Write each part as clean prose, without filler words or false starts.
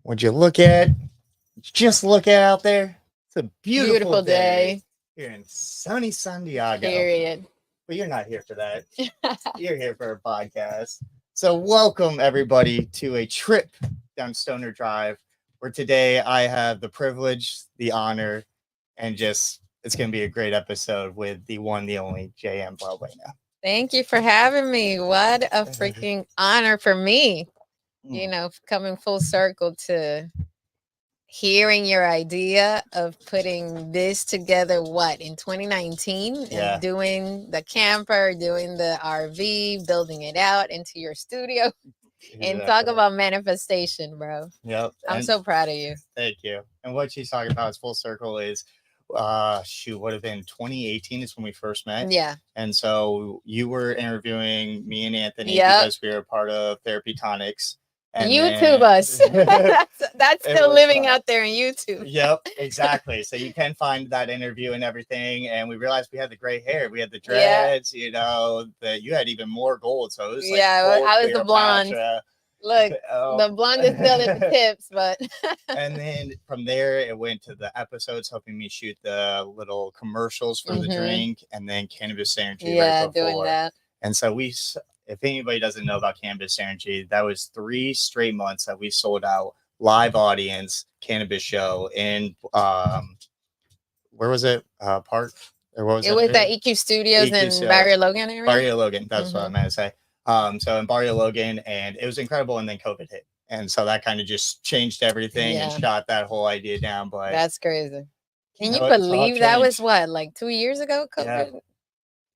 Would you look at, just look at out there? It's a beautiful day here in sunny San Diego. Period. But you're not here for that. You're here for a podcast. So welcome everybody to a trip down Stoner Drive, where today I have the privilege, the honor, and just it's going to be a great episode with the one, the only JM Balbuena. Thank you for having me. What a freaking honor for me. You know, coming full circle to hearing your idea of putting this together, what, in 2019? Yeah. And doing the camper, doing the RV, building it out into your studio. And talk about manifestation, bro. Yep. I'm so proud of you. Thank you. And what she's talking about is full circle is would have been 2018 is when we first met. Yeah. And so you were interviewing me and Anthony Yep. because we were part of Therapy Tonics. And YouTube us. that's still living fun. Out there in YouTube. Yep, exactly. So you can find that interview and everything. And we realized we had the gray hair, we had the dreads, you know, that you had even more gold. So it was like I was the blonde. Look, the blonde is still at the tips, but and then from there it went to the episodes helping me shoot the little commercials for the drink, and then Cannabis Energy. Yeah, doing that. And so if anybody doesn't know about Cannabis Energy, that was 3 straight months that we sold out live audience cannabis show in where was it? Park? Or what was it? It was the EQ Studios in Barrio Logan area. Barrio Logan, that's what I meant to say. So in Barrio Logan, and it was incredible, and then COVID hit. And so that kind of just changed everything and shot that whole idea down. But that's crazy. Can you believe that was what, like 2 years ago? COVID? Yeah.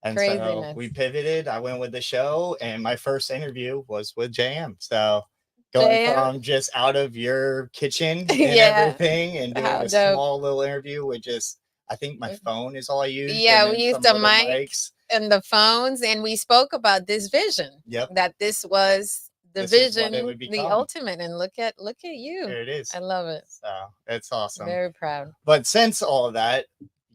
And so we pivoted. I went with the show, and my first interview was with JM. So going from just out of your kitchen and everything, and doing a small little interview with I think my phone is all I use. Yeah, we used the mics and the phones, and we spoke about this vision. Yep. That this was the vision, the ultimate, and look at you. There it is. I love it. So it's awesome. Very proud. But since all of that,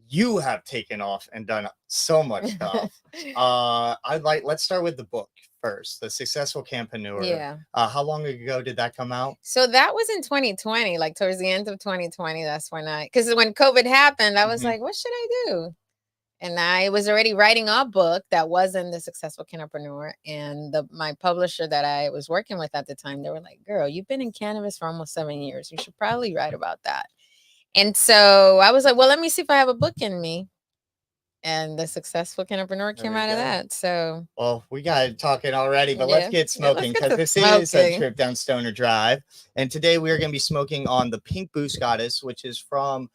you have taken off and done so much stuff. Let's start with the book first, The Successful Canna-Preneur. Yeah. How long ago did that come out? So that was in 2020, like towards the end of 2020. That's when because when COVID happened, I was like, what should I do? And I was already writing a book that wasn't The Successful Canna-Preneur. And my publisher that I was working with at the time, they were like, girl, you've been in cannabis for almost 7 years. You should probably write about that. And so I was like, well, let me see if I have a book in me. And The Successful Canna-Preneur came out of that. So, well, we got it talking already, but let's get smoking, because this is a trip down Stoner Drive. And today we are going to be smoking on the Pink Boost Goddess, which is from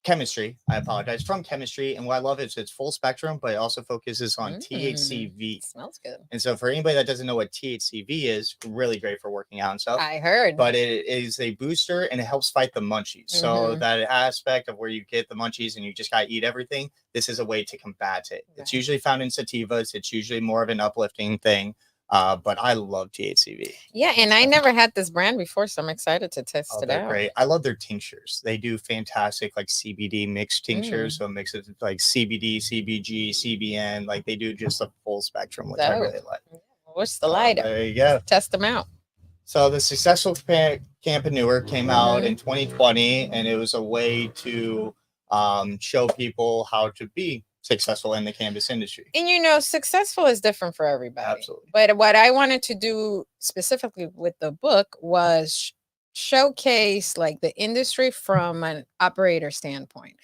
Chemistry. I apologize. From Chemistry. And what I love is it's full spectrum, but it also focuses on THCV. Smells good. And so for anybody that doesn't know what THCV is, really great for working out and stuff. I heard. But it is a booster, and it helps fight the munchies. So that aspect of where you get the munchies and you just got to eat everything, this is a way to combat it. Right. It's usually found in sativas. It's usually more of an uplifting thing. But I love THCV. Yeah, and I never had this brand before, so I'm excited to test it out. Great. I love their tinctures. They do fantastic like CBD mixed tinctures. So it mixes like CBD, CBG, CBN. Like they do just a full spectrum, which I really like. What's the lighter? There you go. Test them out. So the Successful Canna-Preneur came out in 2020, and it was a way to show people how to be successful in the cannabis industry. And you know, successful is different for everybody. Absolutely. But what I wanted to do specifically with the book was showcase like the industry from an operator standpoint.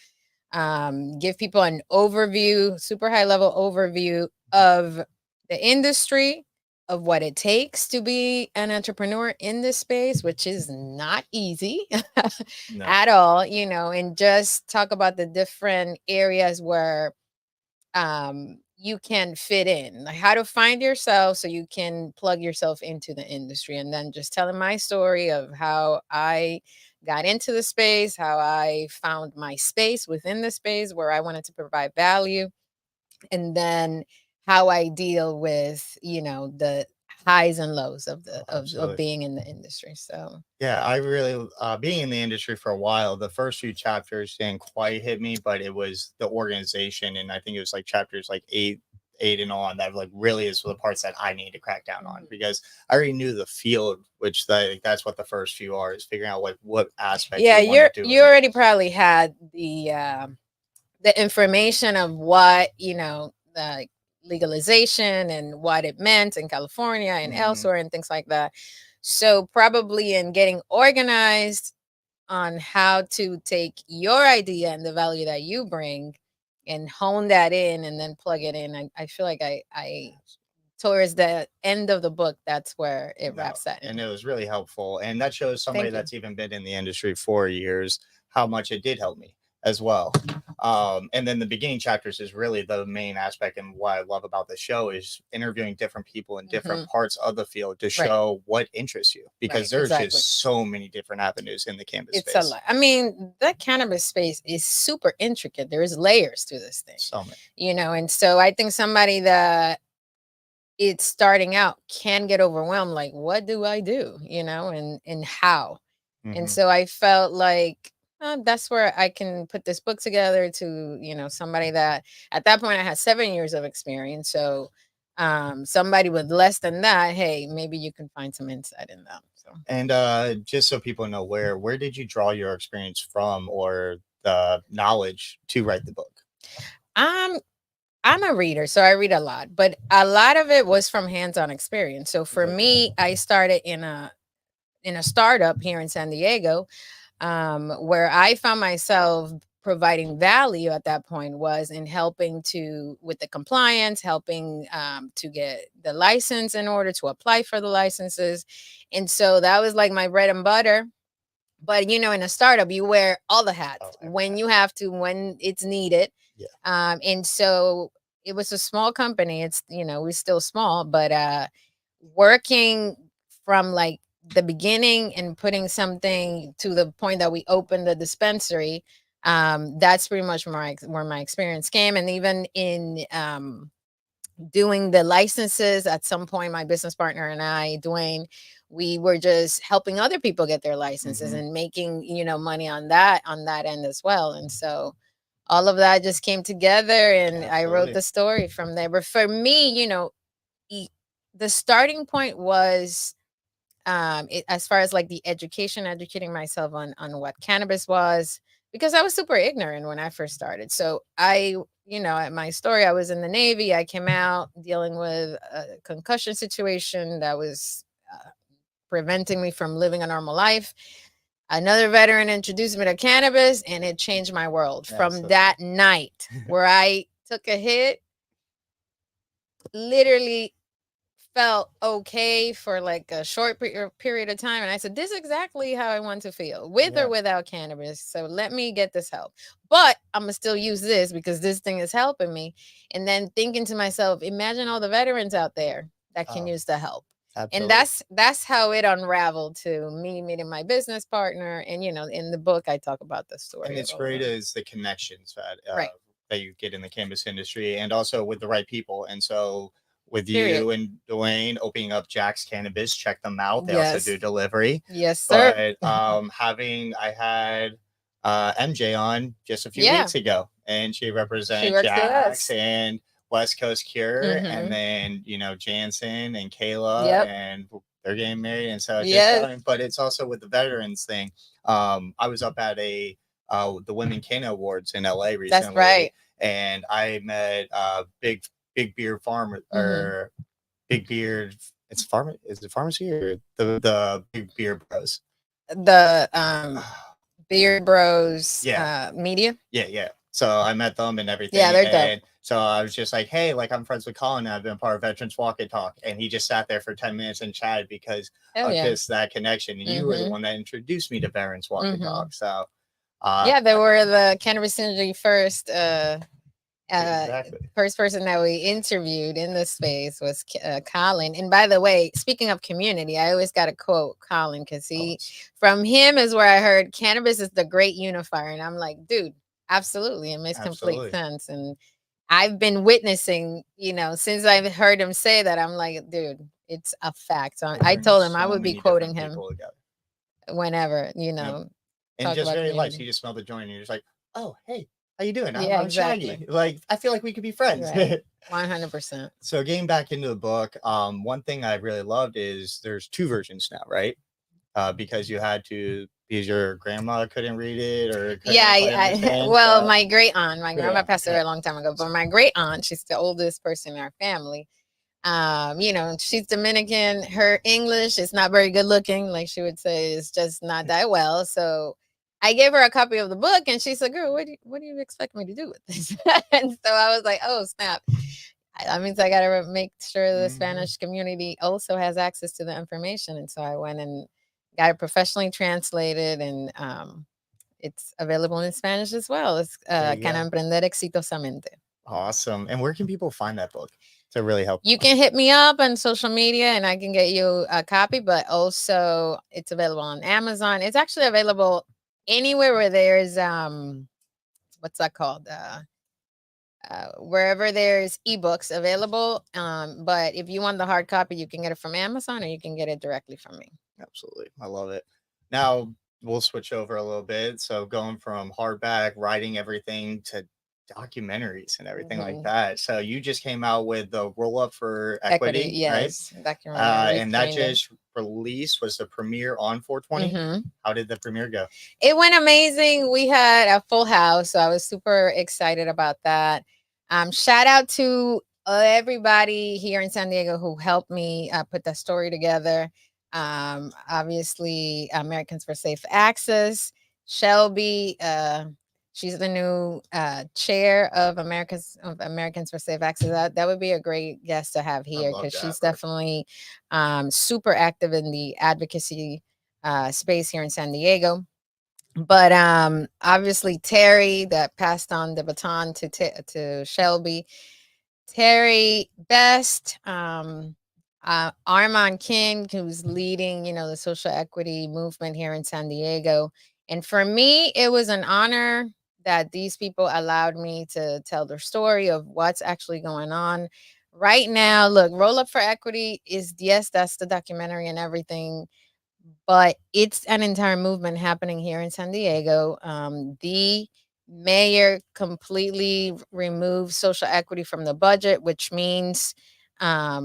Give people an overview, super high level overview of the industry, of what it takes to be an entrepreneur in this space, which is not easy at all, you know, and just talk about the different areas where you can fit in, like how to find yourself so you can plug yourself into the industry. And then just telling my story of how I got into the space, how I found my space within the space where I wanted to provide value, and then how I deal with, you know, the highs and lows of being in the industry. So yeah, I really being in the industry for a while, the first few chapters didn't quite hit me, but it was the organization, and I think it was like chapters like 8 Aiden on that like really is the parts that I need to crack down on, Mhm. because I already knew the field, which that's what the first few are, is figuring out like what aspects Yeah, you want to do. you already probably had the information of what, the legalization and what it meant in California and elsewhere and things like that. So probably in getting organized on how to take your idea and the value that you bring and hone that in and then plug it in. I feel like I towards the end of the book, that's where it wraps that in. And it was really helpful. And that shows somebody Thank you. that's even been in the industry 4 years, how much it did help me as well. And then the beginning chapters is really the main aspect. And what I love about the show is interviewing different people in different parts of the field to show what interests you, because there's just so many different avenues in the cannabis space. It's a lot. I mean, the cannabis space is super intricate. There is layers to this thing. So many. And so I think somebody that it's starting out can get overwhelmed, like, what do I do, and how. And so I felt like that's where I can put this book together to somebody that at that point I had 7 years of experience. So somebody with less than that, hey, maybe you can find some insight in them. So. And just so people know, where did you draw your experience from, or the knowledge to write the book? I'm a reader, so I read a lot, but a lot of it was from hands-on experience. So for me, I started in a startup here in San Diego, where I found myself providing value at that point was in helping with the compliance, helping to get the license in order to apply for the licenses. And so that was like my bread and butter. But in a startup, you wear all the hats when you have to, when it's needed. Yeah. And so it was a small company. It's, we're still small, but working from like the beginning and putting something to the point that we opened the dispensary, that's pretty much where my experience came. And even in doing the licenses, at some point, my business partner and I, Dwayne, we were just helping other people get their licenses and making, money on that end as well. And so all of that just came together, and I wrote the story from there. But for me, the starting point was as far as like the educating myself on what cannabis was, because I was super ignorant when I first started. So at my story, I was in the Navy. I came out dealing with a concussion situation that was preventing me from living a normal life. Another veteran introduced me to cannabis, and it changed my world. From that night where I took a hit, literally felt okay for like a short period of time. And I said, this is exactly how I want to feel, with or without cannabis. So let me get this help. But I'm going to still use this because this thing is helping me. And then thinking to myself, imagine all the veterans out there that can use the help. Absolutely. And that's how it unraveled to me meeting my business partner. And, in the book, I talk about the story. And it's great is the connections that you get in the cannabis industry, and also with the right people. And so with you and Dwayne opening up Jack's Cannabis, check them out. They also do delivery. Yes, sir. But I had MJ on just a few weeks ago, and she represents Jack's and West Coast Cure, and then Jansen and Kayla, and they're getting married, and so but it's also with the veterans thing. I was up at the Women Canna Awards in LA recently. That's right. And I met Big Beard Farmer, or Big Beard. It's farm. Is it pharmacy or the Big Beard Bros? The Beard Bros. Media. Yeah. So I met them and everything. Yeah, they're dope. So I was just like, hey, like I'm friends with Colin. And I've been part of Veterans Walk and Talk, and he just sat there for 10 minutes and chatted because of just that connection. And you were the one that introduced me to Veterans Walk and Talk. So they were the cannabis industry first. First person that we interviewed in the space was Colin. And by the way, speaking of community, I always got to quote Colin, because from him is where I heard cannabis is the great unifier. And I'm like, dude, absolutely. It makes complete sense. And I've been witnessing, since I've heard him say that, I'm like, dude, it's a fact. So I told him I would be quoting him whenever, And just very light. You just smell the joint and you're just like, oh, hey, how you doing? Yeah, I'm Shaggy. exactly. Like, I feel like we could be friends. Right. 100%. So getting back into the book, one thing I really loved is there's two versions now, right? Because you had to, because your grandma couldn't read it or couldn't Yeah, quite understand. well, my great aunt, my Great grandma aunt, passed away yeah. a long time ago, but my great aunt, she's the oldest person in our family. You know, she's Dominican. Her English is not very good looking, like she would say, it's just not that well. So I gave her a copy of the book, and she said, "Girl, what do you expect me to do with this?" And so I was like, "Oh snap! That means I got to make sure the Spanish community also has access to the information." And so I went and got it professionally translated, and it's available in Spanish as well. It's Canna-Emprender Exitosamente. Awesome. And where can people find that book to really help? You can hit me up on social media and I can get you a copy, but also it's available on Amazon. It's actually available anywhere where there's what's that called? Wherever there's ebooks available. But if you want the hard copy, you can get it from Amazon or you can get it directly from me. Absolutely. I love it. Now we'll switch over a little bit. So going from hardback, writing everything to documentaries and everything like that. So you just came out with the Roll Up for Equity, yes, right? documentary. And that just released, was the premiere on 420. How did the premiere go? It went amazing. We had a full house, so I was super excited about that. Shout out to everybody here in San Diego who helped me put that story together. Obviously, Americans for Safe Access, Shelby. She's the new chair of Americans for Safe Access. That would be a great guest to have here because she's definitely super active in the advocacy space here in San Diego. But obviously Terry, that passed on the baton to Shelby. Terry Best, Armand King, who's leading, you know, the social equity movement here in San Diego. And for me, it was an honor that these people allowed me to tell their story of what's actually going on right now. Look, Roll Up for Equity is, yes, that's the documentary and everything, but it's an entire movement happening here in San Diego. The mayor completely removed social equity from the budget, which means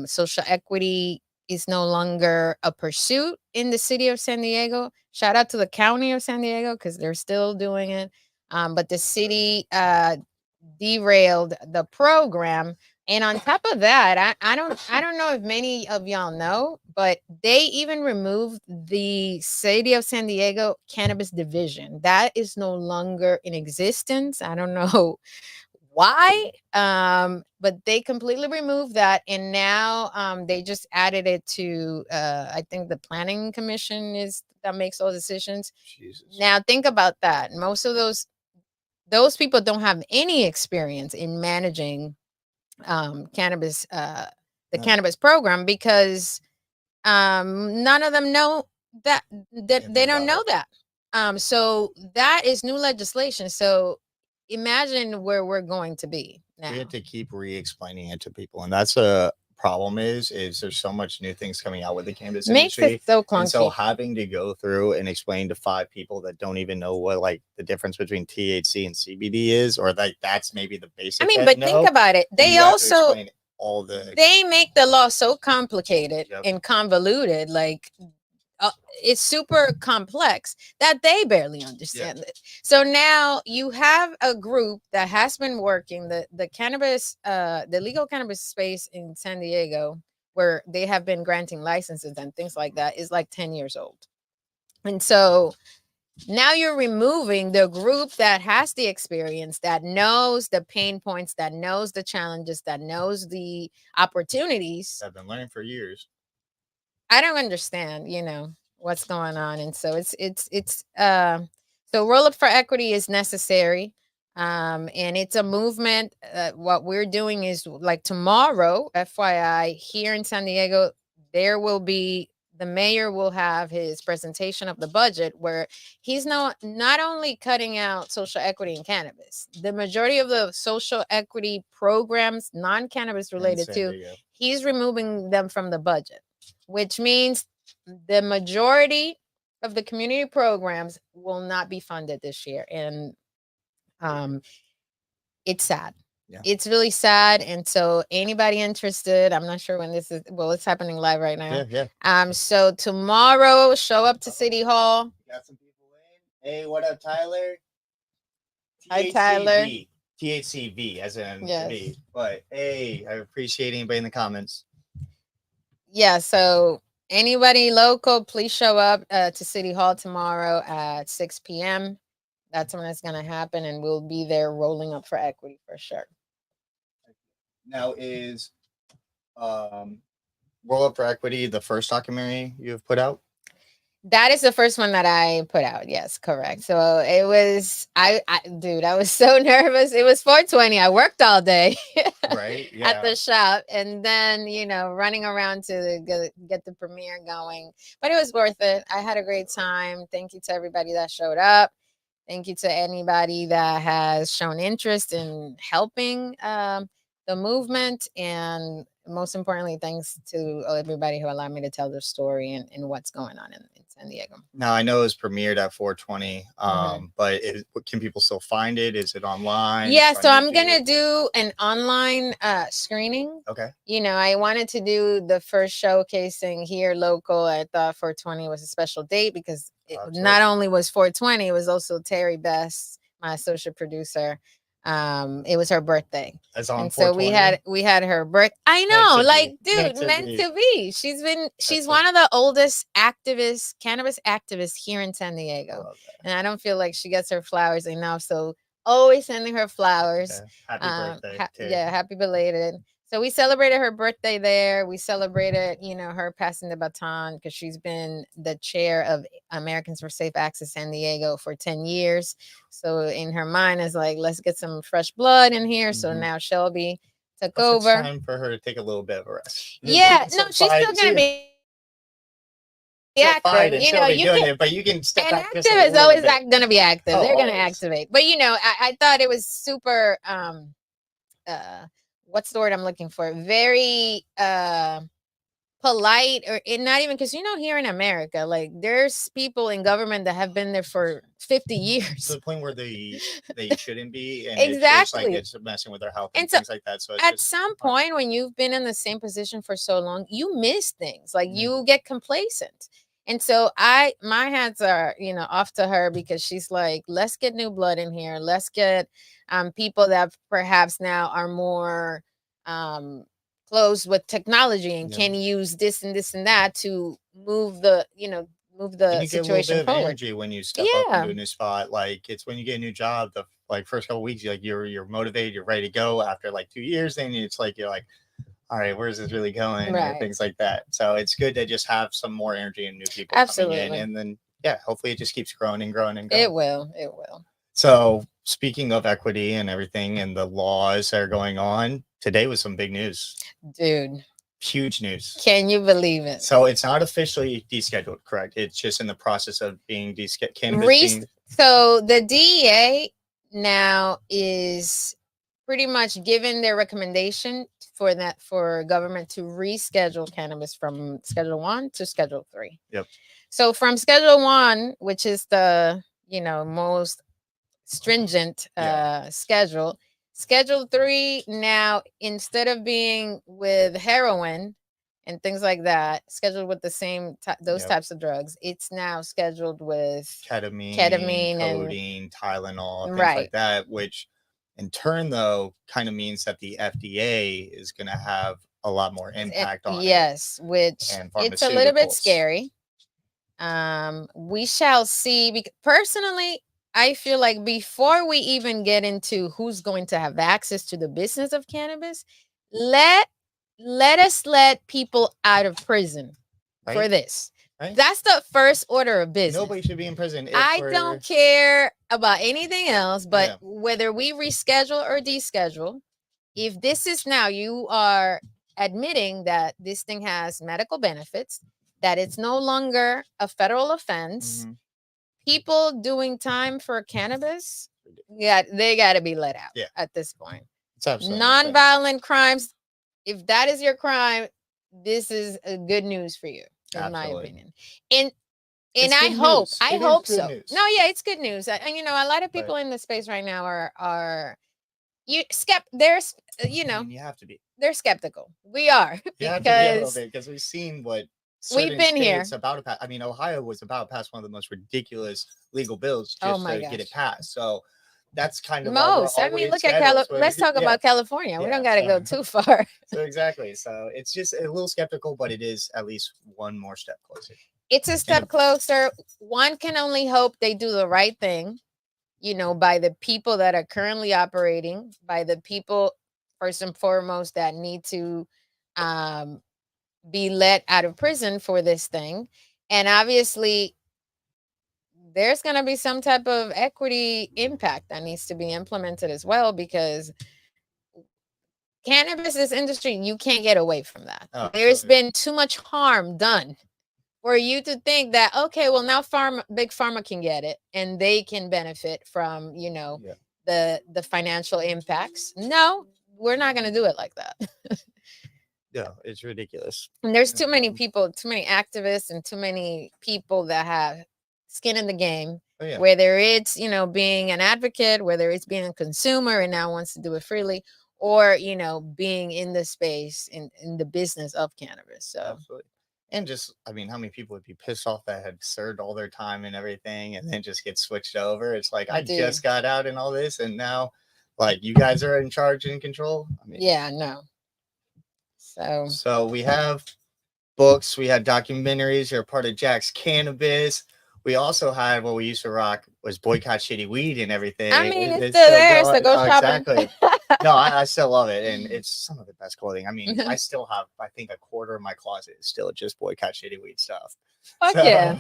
social equity is no longer a pursuit in the city of San Diego. Shout out to the county of San Diego because they're still doing it. But the city derailed the program. And on top of that, I don't know if many of y'all know, but they even removed the city of San Diego cannabis division. That is no longer in existence. I don't know why, but they completely removed that, and now they just added it to I think the planning commission is that makes all decisions. Jesus. Now think about that. Most of those people don't have any experience in managing cannabis, the cannabis program, because none of them know that they don't know that. So that is new legislation. So imagine where we're going to be now. We have to keep re-explaining it to people, and that's a problem. Is there's so much new things coming out with the cannabis industry, it so clunky. And so having to go through and explain to 5 people that don't even know what like the difference between THC and CBD is, or like that's maybe the basic. I mean, but think about it. They also all the they make the law so complicated and convoluted, like it's super complex that they barely understand it. So now you have a group that has been working the cannabis, the legal cannabis space in San Diego, where they have been granting licenses and things like that, is like 10 years old. And so now you're removing the group that has the experience, that knows the pain points, that knows the challenges, that knows the opportunities. I've been learning for years. I don't understand, you know, what's going on. And so so Roll Up for Equity is necessary. And it's a movement. What we're doing is, like, tomorrow, FYI, here in San Diego, there will be, the mayor will have his presentation of the budget, where he's not only cutting out social equity in cannabis, the majority of the social equity programs, non-cannabis related to, he's removing them from the budget, which means the majority of the community programs will not be funded this year. And it's sad. Yeah. It's really sad. And so anybody interested, I'm not sure when this is, well, it's happening live right now. Yeah. So tomorrow, show up to City Hall. Got some people in. Hey, what up, Tyler? Hi, Tyler. THCV as in Yes. V. But hey, I appreciate anybody in the comments. Yeah, so anybody local, please show up to City Hall tomorrow at 6 p.m. That's when it's going to happen, and we'll be there rolling up for equity for sure. Now, is Roll Up for Equity the first documentary you've put out? That is the first one that I put out. Yes, correct. So it was, dude, I was so nervous. It was 420. I worked all day right? Yeah. at the shop, and then, running around to get the premiere going. But it was worth it. I had a great time. Thank you to everybody that showed up. Thank you to anybody that has shown interest in helping the movement. And most importantly, thanks to everybody who allowed me to tell their story and what's going on in San Diego. Now, I know it was premiered at 420, but can people still find it? Is it online? Yeah, so I'm going to do an online screening. Okay. I wanted to do the first showcasing here local. I thought 420 was a special date because not only was 420, it was also Terry Best, my associate producer. It was her birthday. And so we had her birth. I know, dude, meant to be. She's one of the oldest cannabis activists here in San Diego. And I don't feel like she gets her flowers enough. So always sending her flowers. Happy birthday. Happy belated. So we celebrated her birthday there. We celebrated, her passing the baton because she's been the chair of Americans for Safe Access San Diego for 10 years. So in her mind is like, let's get some fresh blood in here. So now Shelby took over. It's time for her to take a little bit of a rest. Yeah, no, she's still going to be active. But you can step back. Active is always going to be active. They're going to activate. But, I thought it was super... what's the word I'm looking for? Very polite, or not even, because here in America, like, there's people in government that have been there for 50 years to the point where they shouldn't be, and exactly, it's messing with their health and things like that. So at some point, when you've been in the same position for so long, you miss things, like you get complacent. And so my hats are, off to her, because she's like, let's get new blood in here. Let's get people that perhaps now are more close with technology and can use this and this and that to move the situation get a little bit forward. Of energy when you step up into a new spot. Like, it's when you get a new job, the first couple of weeks, you're motivated, you're ready to go. After 2 years, then it's like you're like, all right, where's this really going? Right. And things like that. So it's good to just have some more energy and new people Absolutely. coming in, and then hopefully it just keeps growing and growing and growing. It will. So speaking of equity and everything and the laws that are going on, today was some big news. Dude. Huge news. Can you believe it? So it's not officially descheduled, correct? It's just in the process of being descheduled. So the DEA now is pretty much given their recommendation for government to reschedule cannabis from Schedule 1 to Schedule 3. Yep. So from Schedule 1, which is the most stringent schedule, Schedule 3 now, instead of being with heroin and things like that, scheduled with the same types of drugs, it's now scheduled with ketamine, codeine, and Tylenol, things like that, which in turn, though, kind of means that the FDA is going to have a lot more impact on it. Yes, which it's a little bit scary. We shall see. Personally, I feel like before we even get into who's going to have access to the business of cannabis, let us let people out of prison for this. Right? That's the first order of business. Nobody should be in prison. I don't care about anything else, but whether we reschedule or deschedule, if this is now, you are admitting that this thing has medical benefits, that it's no longer a federal offense. People doing time for cannabis, they got to be let out at this point. Nonviolent crimes, if that is your crime, this is good news for you, in my opinion. And I hope so. No, it's good news. And a lot of people in the space right now are there's I mean, you have to be. they're skeptical. We are You have to be a little because bit because we've seen what we've certain been here. states about to pass. I mean, Ohio was about to pass one of the most ridiculous legal bills Oh just my to get it gosh. passed. So that's kind of why we're Most. I mean, always look at skeptical. let's talk about California. We don't got to go too far. So exactly. So it's just a little skeptical, but it is at least one more step closer. It's a step closer. One can only hope they do the right thing, by the people that are currently operating, by the people first and foremost that need to be let out of prison for this thing. And obviously, there's going to be some type of equity impact that needs to be implemented as well, because cannabis is industry, you can't get away from that. There's been too much harm done for you to think that, okay, well, now big pharma can get it and they can benefit from, the financial impacts. No, we're not going to do it like that. No, it's ridiculous. And there's too many people, too many activists, and too many people that have skin in the game. Whether it's, being an advocate, whether it's being a consumer and now wants to do it freely, or, being in the space, in the business of cannabis. So absolutely. And just, I mean, how many people would be pissed off that had served all their time and everything and then just get switched over? It's like, I just got out and all this, and now, like, you guys are in charge and control. I mean, yeah, no. So we have books, we had documentaries. You're part of Jack's Cannabis. We also had what we used to rock was Boycott Shitty Weed and everything. I mean, it's still there, so go shopping. Exactly. No, I still love it, and it's some of the best clothing. I mean, I still have, I think, a quarter of my closet is still just Boycott Shitty Weed stuff. Yeah.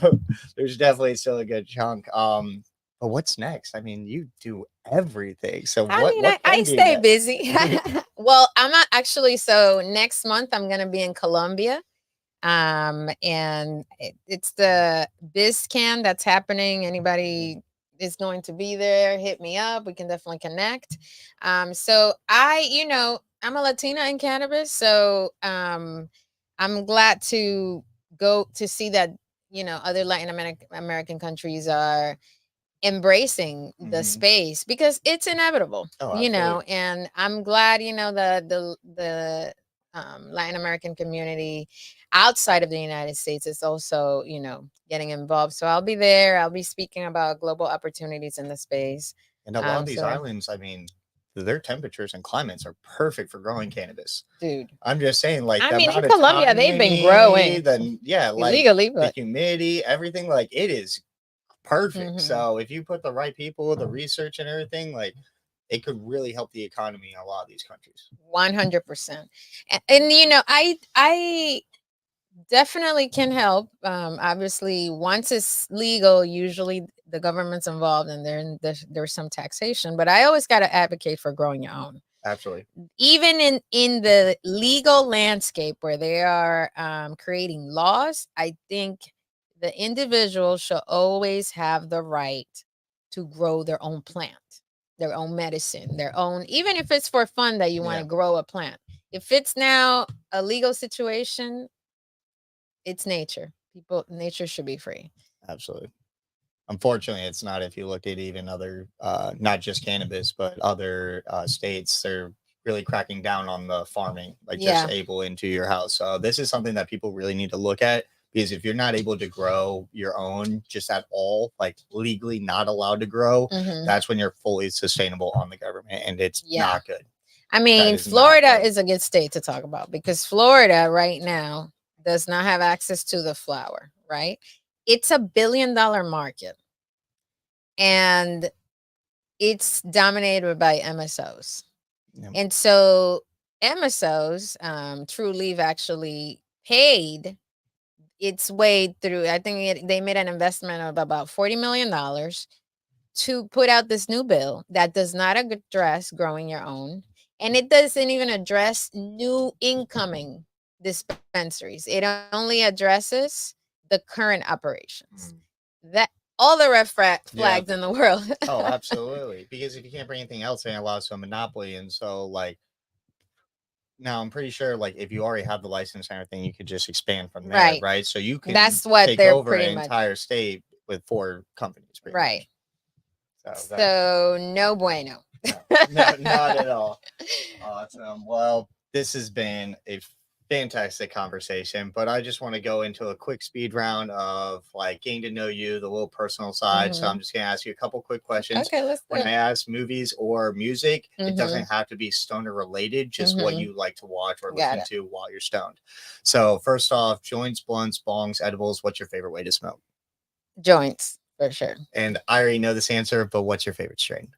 There's definitely still a good chunk. But what's next? I mean, you do everything. So I stay busy. Well, I'm not actually. So next month I'm going to be in Colombia. And it's the BizCan that's happening. Anybody is going to be there, hit me up. We can definitely connect. So I'm a Latina in cannabis. So I'm glad to go to see that, other Latin American countries are embracing the space, because it's inevitable, and I'm glad, the Latin American community outside of the United States is also, getting involved. So I'll be there. I'll be speaking about global opportunities in the space. And a lot of these islands, I mean, their temperatures and climates are perfect for growing cannabis. Dude, I'm just saying, like, I mean, in Colombia, they've been growing. Then, like illegally, but the humidity, everything, like, it is perfect. So if you put the right people, the research and everything, like, it could really help the economy in a lot of these countries. 100%. And I definitely can help. Obviously, once it's legal, usually the government's involved, and there's some taxation. But I always got to advocate for growing your own. Absolutely. Even in the legal landscape where they are creating laws, I think the individual should always have the right to grow their own plant, their own medicine, their own, even if it's for fun that you want to grow a plant. If it's now a legal situation, it's nature. Nature should be free. Absolutely. Unfortunately, it's not. If you look at even other, not just cannabis, but other states, they're really cracking down on the farming, like just able into your house. So this is something that people really need to look at, because if you're not able to grow your own just at all, like legally not allowed to grow, that's when you're fully sustainable on the government, and it's not good. I mean, Florida is a good state to talk about, because Florida right now does not have access to the flower, right? It's a $1 billion market, and it's dominated by MSOs. And so MSOs, True Leaf actually paid its way through. I think they made an investment of about $40 million to put out this new bill that does not address growing your own, and it doesn't even address new incoming dispensaries. It only addresses the current operations. That all the red flags in the world. Oh, absolutely. Because if you can't bring anything else, then it allows a monopoly. And so, like, now I'm pretty sure, like, if you already have the license and everything, you could just expand from there, right? So you can take over an entire state with 4 companies, right? So no bueno. No, not at all. Awesome. Well, this has been a fantastic conversation, but I just want to go into a quick speed round of like getting to know you, the little personal side. So I'm just going to ask you a couple quick questions. Okay, let's do When it. I ask movies or music, it Mhm. doesn't have to be stoner related, just what Mhm. you like to watch or Got listen it. to while you're stoned. So first off, joints, blunts, bongs, edibles. What's your favorite way to smoke? Joints, for sure. And I already know this answer, but what's your favorite strain?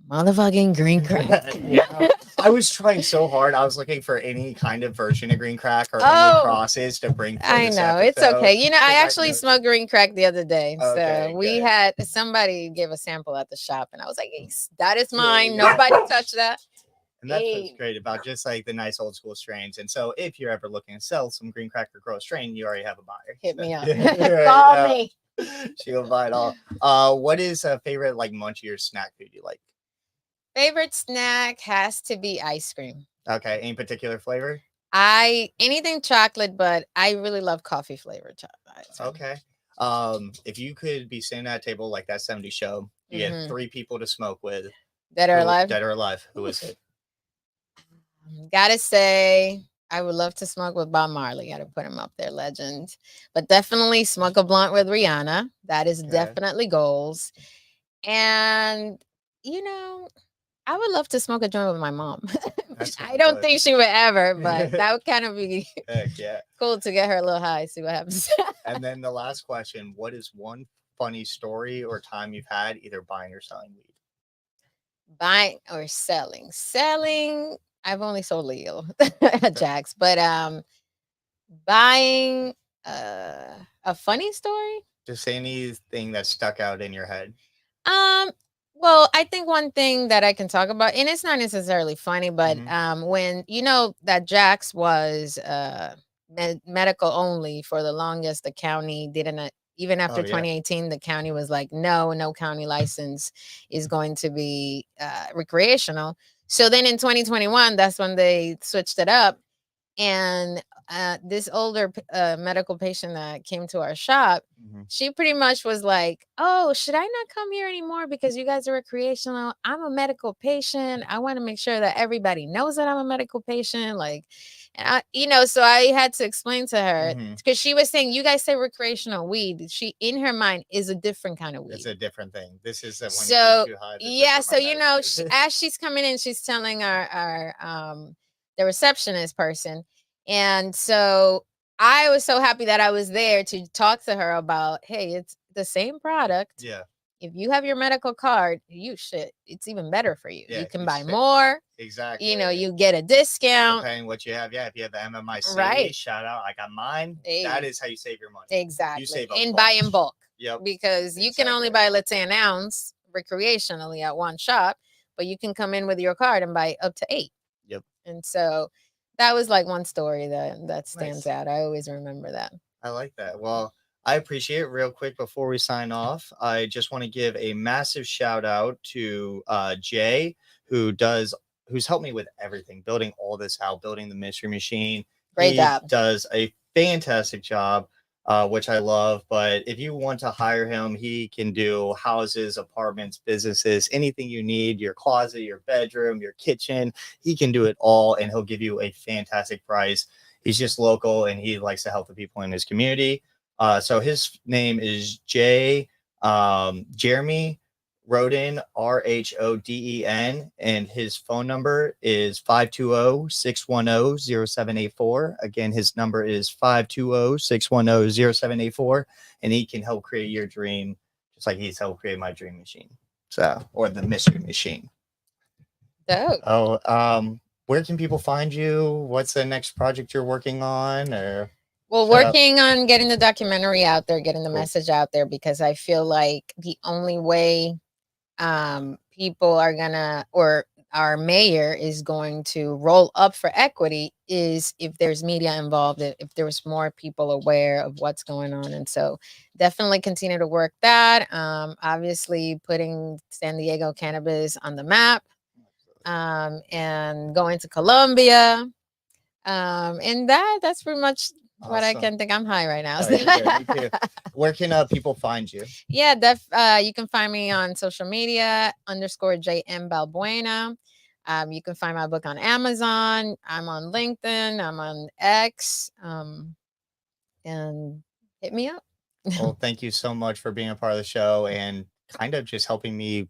Motherfucking green crack. Yeah. I was trying so hard. I was looking for any kind of version of green crack or any Oh, crosses to bring for I this know. It's episode. okay. You know, I 'Cause actually know- smoked green crack the other day. Okay, So we good. had somebody give a sample at the shop, and I was like, yes, that is mine. Yeah. Nobody touched that. And that's what's Hey. great about just like the nice old school strains. And so if you're ever looking to sell some green crack or grow a strain, you already have a buyer. Hit me up. Right, Call yeah. me. She'll buy it all. What is a favorite like munchie or snack food you like? Favorite snack has to be ice cream. Okay, any particular flavor? Anything chocolate, but I really love coffee flavored chocolate. Okay. If you could be sitting at a table like that 70s show, you get Mhm. 3 people to smoke with. That are alive. Dead or alive. Who is it? Gotta say, I would love to smoke with Bob Marley. Gotta put him up there, legend. But definitely smoke a blunt with Rihanna. That is Okay. definitely goals. And you know, I would love to smoke a joint with my mom. That's I don't good. think she would ever, but that would kind of be Heck yeah. cool to get her a little high, see what happens. And then the last question, what is one funny story or time you've had either buying or selling weed? Buying or selling. Selling, I've only sold Leo Jax, but buying a funny story. Just anything that stuck out in your head. Um, well, I think one thing that I can talk about, and it's not necessarily funny, but when you know that Jax was medical only for the longest, the county didn't. Even after 2018, the county was like, no county license is going to be recreational. So then in 2021, that's when they switched it up. And this older medical patient that came to our shop, she pretty much was like, oh, should I not come here anymore because you guys are recreational? I'm a medical patient. I want to make sure that everybody knows that I'm a medical patient. Like, and so I had to explain to her because she was saying, you guys say recreational weed. She, in her mind, is a different kind of weed. It's a different thing. This is when so too high, yeah. So as she's coming in, she's telling our the receptionist person. And so I was so happy that I was there to talk to her about, hey, it's the same product. Yeah. If you have your medical card, it's even better for you. Yeah, you can buy more. Exactly. You get a discount. Depending what you have. Yeah, if you have the MMIC, right. Shout out. I got mine. Hey. That is how you save your money. Exactly. You save buy in bulk. Yep. Because you can only buy, let's say, an ounce recreationally at one shop, but you can come in with your card and buy up to 8. Yep. And so that was like one story that stands out. I always remember that. I like that. Well, I appreciate it. Real quick before we sign off, I just want to give a massive shout out to Jay, who's helped me with everything, building all this out, building the mystery machine. Great job. Does a fantastic job, which I love. But if you want to hire him, he can do houses, apartments, businesses, anything you need, your closet, your bedroom, your kitchen. He can do it all, and he'll give you a fantastic price. He's just local, and he likes to help the people in his community. So his name is Jeremy Roden, Rhoden, and his phone number is 520-610-0784. Again, his number is 520-610-0784, and he can help create your dream, just like he's helped create my dream machine. Or the mystery machine. Where can people find you? What's the next project you're working on? Well, working on getting the documentary out there, getting the message out there, because I feel like the only way people are gonna, or our mayor is going to roll up for equity is if there's media involved, if there's more people aware of what's going on. And so definitely continue to work that. Obviously putting San Diego cannabis on the map, and going to Colombia. And that's pretty much what I Awesome. can think. I'm high right now. Oh, you're good. Me too. Where can people find you? Yeah, you can find me on social media _JM Balbuena. You can find my book on Amazon. I'm on LinkedIn. I'm on X. And hit me up. Well, thank you so much for being a part of the show and kind of just helping me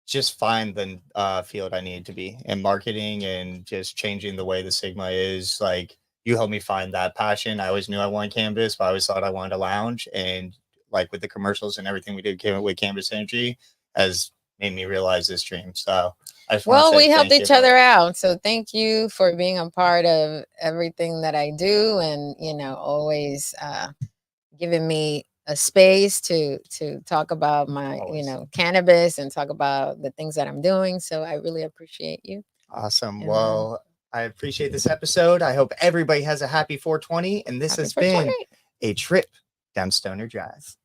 just find the field I need to be in marketing and just changing the way the Sigma is. Like, you helped me find that passion. I always knew I wanted cannabis, but I always thought I wanted a lounge. And like with the commercials and everything we did with Cannabis Energy has made me realize this dream. So I just want to Well, say we helped thank each you for other that. out. So thank you for being a part of everything that I do, and always giving me a space to talk about my Always. cannabis and talk about the things that I'm doing. So I really appreciate you. Awesome. And Well, I appreciate this episode. I hope everybody has a happy 420. And this happy has been 420. a trip down Stoner Drive.